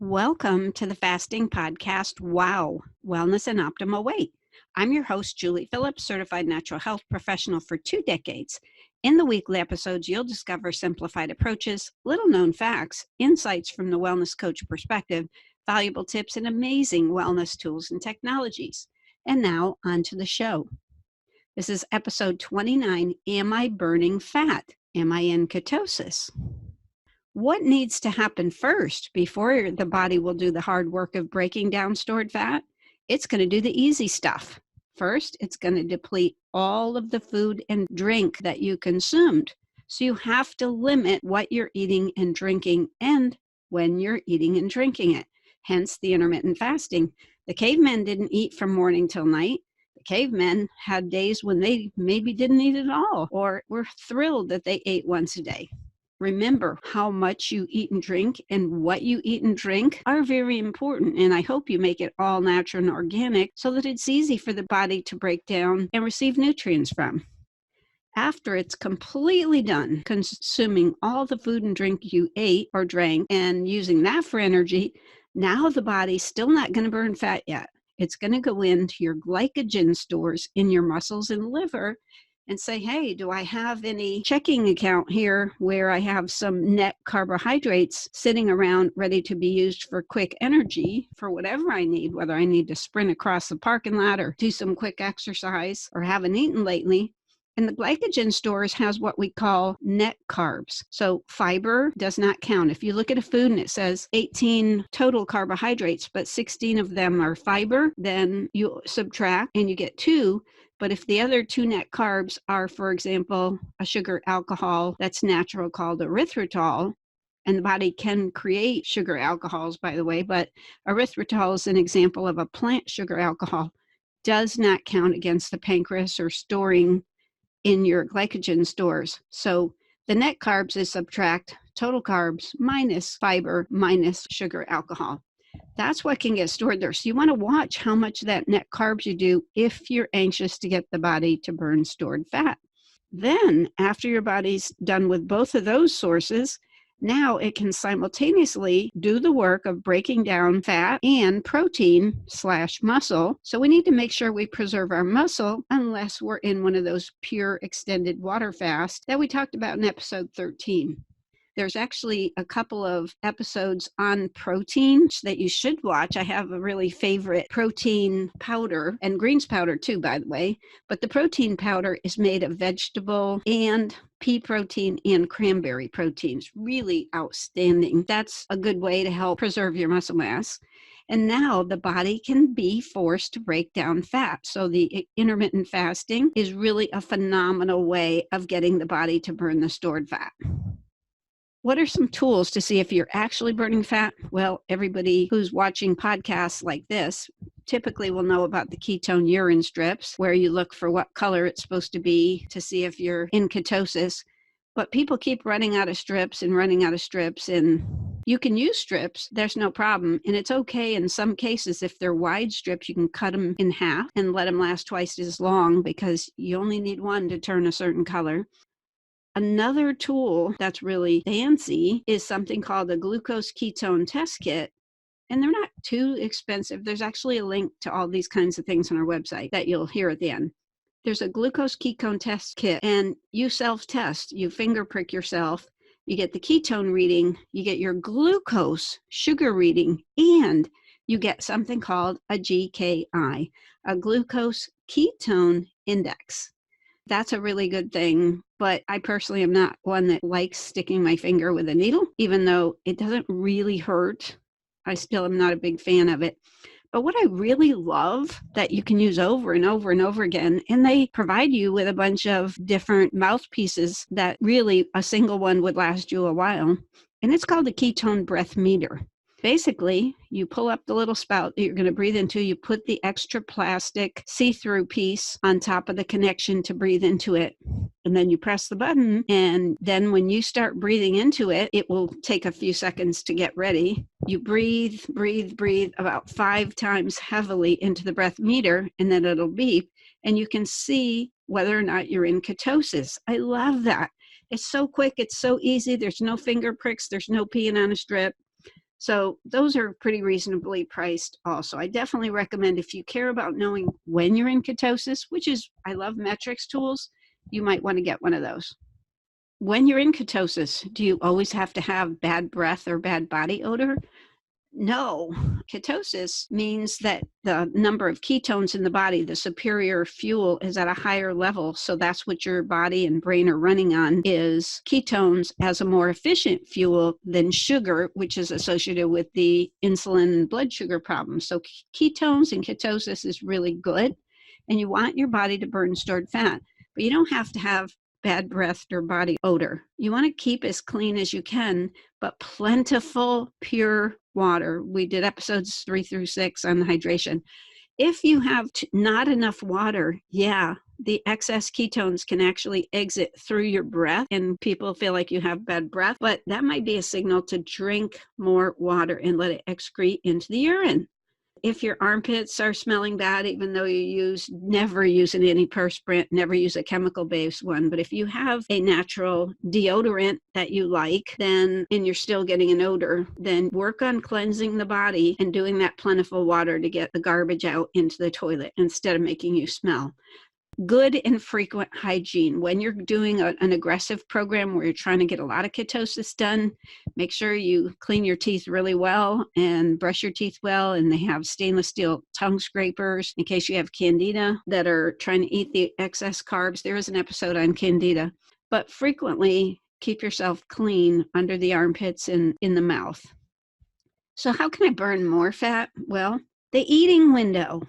Welcome to the fasting podcast, Wow, Wellness and Optimal Weight. I'm your host, Julie Phillips, certified natural health professional for 2 decades. In the weekly episodes, you'll discover simplified approaches, little known facts, insights from the wellness coach perspective, valuable tips, and amazing wellness tools and technologies. And now, on to the show. This is episode 29, Am I Burning Fat? Am I in ketosis? What needs to happen first before the body will do the hard work of breaking down stored fat? It's going to do the easy stuff. First, it's going to deplete all of the food and drink that you consumed. So you have to limit what you're eating and drinking and when you're eating and drinking it. Hence the intermittent fasting. The cavemen didn't eat from morning till night. The cavemen had days when they maybe didn't eat at all or were thrilled that they ate once a day. Remember, how much you eat and drink and what you eat and drink are very important, and I hope you make it all natural and organic so that it's easy for the body to break down and receive nutrients from. After it's completely done consuming all the food and drink you ate or drank and using that for energy, now the body's still not going to burn fat yet. It's going to go into your glycogen stores in your muscles and liver and say, hey, do I have any checking account here where I have some net carbohydrates sitting around ready to be used for quick energy for whatever I need, whether I need to sprint across the parking lot or do some quick exercise or haven't eaten lately. And the glycogen stores has what we call net carbs. So fiber does not count. If you look at a food and it says 18 total carbohydrates, but 16 of them are fiber, then you subtract and you get 2. But if the other 2 net carbs are, for example, a sugar alcohol that's natural called erythritol, and the body can create sugar alcohols, by the way, but erythritol is an example of a plant sugar alcohol, does not count against the pancreas or storing in your glycogen stores. So the net carbs is subtract total carbs minus fiber minus sugar alcohol. That's what can get stored there. So you want to watch how much that net carbs you do if you're anxious to get the body to burn stored fat. Then, after your body's done with both of those sources, now it can simultaneously do the work of breaking down fat and protein/muscle. So we need to make sure we preserve our muscle unless we're in one of those pure extended water fasts that we talked about in episode 13. There's actually a couple of episodes on protein that you should watch. I have a really favorite protein powder, and greens powder too, by the way. But the protein powder is made of vegetable and pea protein and cranberry proteins. Really outstanding. That's a good way to help preserve your muscle mass. And now the body can be forced to break down fat. So the intermittent fasting is really a phenomenal way of getting the body to burn the stored fat. What are some tools to see if you're actually burning fat? Well, everybody who's watching podcasts like this typically will know about the ketone urine strips, where you look for what color it's supposed to be to see if you're in ketosis. But people keep running out of strips, and you can use strips. There's no problem. And it's okay in some cases. If they're wide strips, you can cut them in half and let them last twice as long because you only need one to turn a certain color. Another tool that's really fancy is something called a glucose ketone test kit. And they're not too expensive. There's actually a link to all these kinds of things on our website that you'll hear at the end. There's a glucose ketone test kit, and you self-test. You finger prick yourself. You get the ketone reading. You get your glucose sugar reading, and you get something called a GKI, a glucose ketone index. That's a really good thing, but I personally am not one that likes sticking my finger with a needle, even though it doesn't really hurt. I still am not a big fan of it. But what I really love that you can use over and over and over again, and they provide you with a bunch of different mouthpieces that really a single one would last you a while, and it's called the ketone breath meter. Basically, you pull up the little spout that you're going to breathe into, you put the extra plastic see-through piece on top of the connection to breathe into it, and then you press the button, and then when you start breathing into it, it will take a few seconds to get ready. You breathe about 5 times heavily into the breath meter, and then it'll beep, and you can see whether or not you're in ketosis. I love that. It's so quick. It's so easy. There's no finger pricks. There's no peeing on a strip. So those are pretty reasonably priced also. I definitely recommend, if you care about knowing when you're in ketosis, which is, I love metrics tools, you might want to get one of those. When you're in ketosis, do you always have to have bad breath or bad body odor? No. Ketosis means that the number of ketones in the body, the superior fuel, is at a higher level. So that's what your body and brain are running on, is ketones as a more efficient fuel than sugar, which is associated with the insulin and blood sugar problems. So ketones and ketosis is really good. And you want your body to burn stored fat, but you don't have to have bad breath or body odor. You want to keep as clean as you can, but plentiful, pure water. We did episodes 3 through 6 on hydration. If you have not enough water, the excess ketones can actually exit through your breath, and people feel like you have bad breath, but that might be a signal to drink more water and let it excrete into the urine. If your armpits are smelling bad, even though never use an antiperspirant, never use a chemical-based one. But if you have a natural deodorant that you like, and you're still getting an odor, then work on cleansing the body and doing that plentiful water to get the garbage out into the toilet instead of making you smell. Good and frequent hygiene. When you're doing an aggressive program where you're trying to get a lot of ketosis done, make sure you clean your teeth really well and brush your teeth well. And they have stainless steel tongue scrapers in case you have candida that are trying to eat the excess carbs. There is an episode on candida. But frequently, keep yourself clean under the armpits and in the mouth. So how can I burn more fat? Well, the eating window.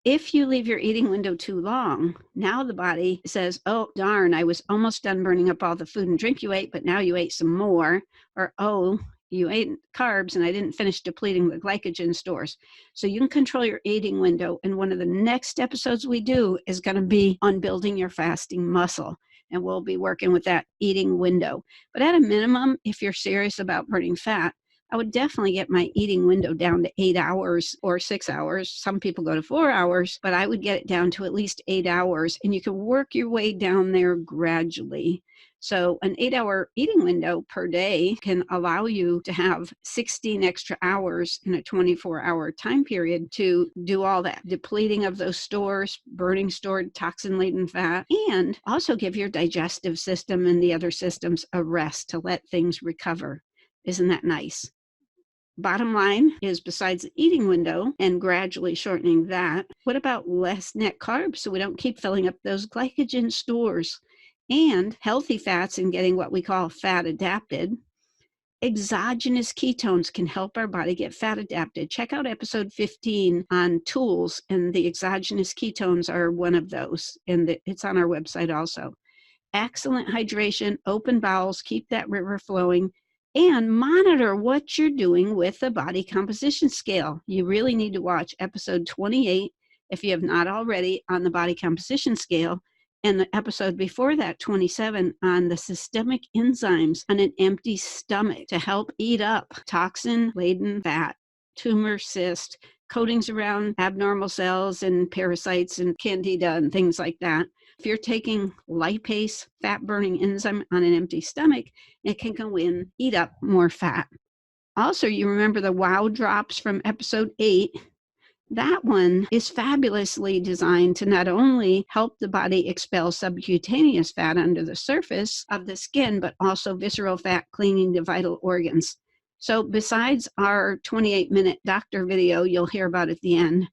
If you leave your eating window too long, now the body says, oh, darn, I was almost done burning up all the food and drink you ate, but now you ate some more. Or, oh, you ate carbs and I didn't finish depleting the glycogen stores. So you can control your eating window. And one of the next episodes we do is going to be on building your fasting muscle. And we'll be working with that eating window. But at a minimum, if you're serious about burning fat, I would definitely get my eating window down to 8 hours or 6 hours. Some people go to 4 hours, but I would get it down to at least 8 hours. And you can work your way down there gradually. So an 8-hour eating window per day can allow you to have 16 extra hours in a 24-hour time period to do all that depleting of those stores, burning stored toxin-laden fat, and also give your digestive system and the other systems a rest to let things recover. Isn't that nice? Bottom line is, besides the eating window and gradually shortening that, what about less net carbs so we don't keep filling up those glycogen stores? And healthy fats and getting what we call fat adapted. Exogenous ketones can help our body get fat adapted. Check out episode 15 on tools, and the exogenous ketones are one of those, and it's on our website also. Excellent hydration, open bowels, keep that river flowing, and monitor what you're doing with the body composition scale. You really need to watch episode 28 if you have not already on the body composition scale, and the episode before that, 27, on the systemic enzymes on an empty stomach to help eat up toxin-laden fat, tumor, cyst, coatings around abnormal cells and parasites and candida and things like that. If you're taking lipase, fat-burning enzyme on an empty stomach, it can go in, eat up more fat. Also, you remember the WOW drops from episode 8. That one is fabulously designed to not only help the body expel subcutaneous fat under the surface of the skin, but also visceral fat, cleaning the vital organs. So besides our 28-minute doctor video you'll hear about at the end,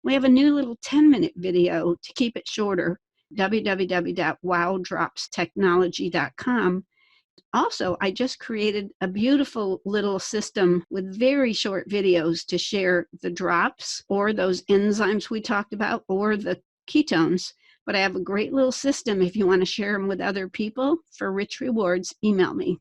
we have a new little 10-minute video to keep it shorter, www.wowdropstechnology.com. Also, I just created a beautiful little system with very short videos to share the drops or those enzymes we talked about or the ketones. But I have a great little system if you want to share them with other people for rich rewards. Email me.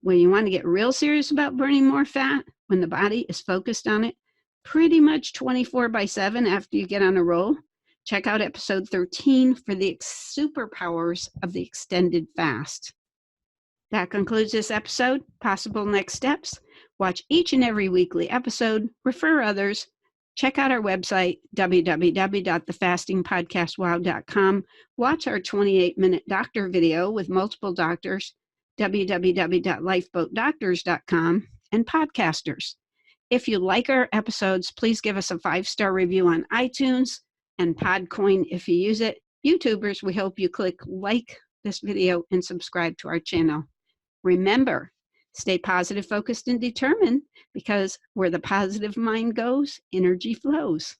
When you want to get real serious about burning more fat, when the body is focused on it, pretty much 24/7 after you get on a roll, check out episode 13 for the superpowers of the extended fast. That concludes this episode. Possible next steps: watch each and every weekly episode, refer others, check out our website, www.thefastingpodcastwow.com, watch our 28-minute doctor video with multiple doctors, www.lifeboatdoctors.com, and podcasters. If you like our episodes, please give us a 5-star review on iTunes and Podcoin if you use it. YouTubers, we hope you click like this video and subscribe to our channel. Remember, stay positive, focused, and determined, because where the positive mind goes, energy flows.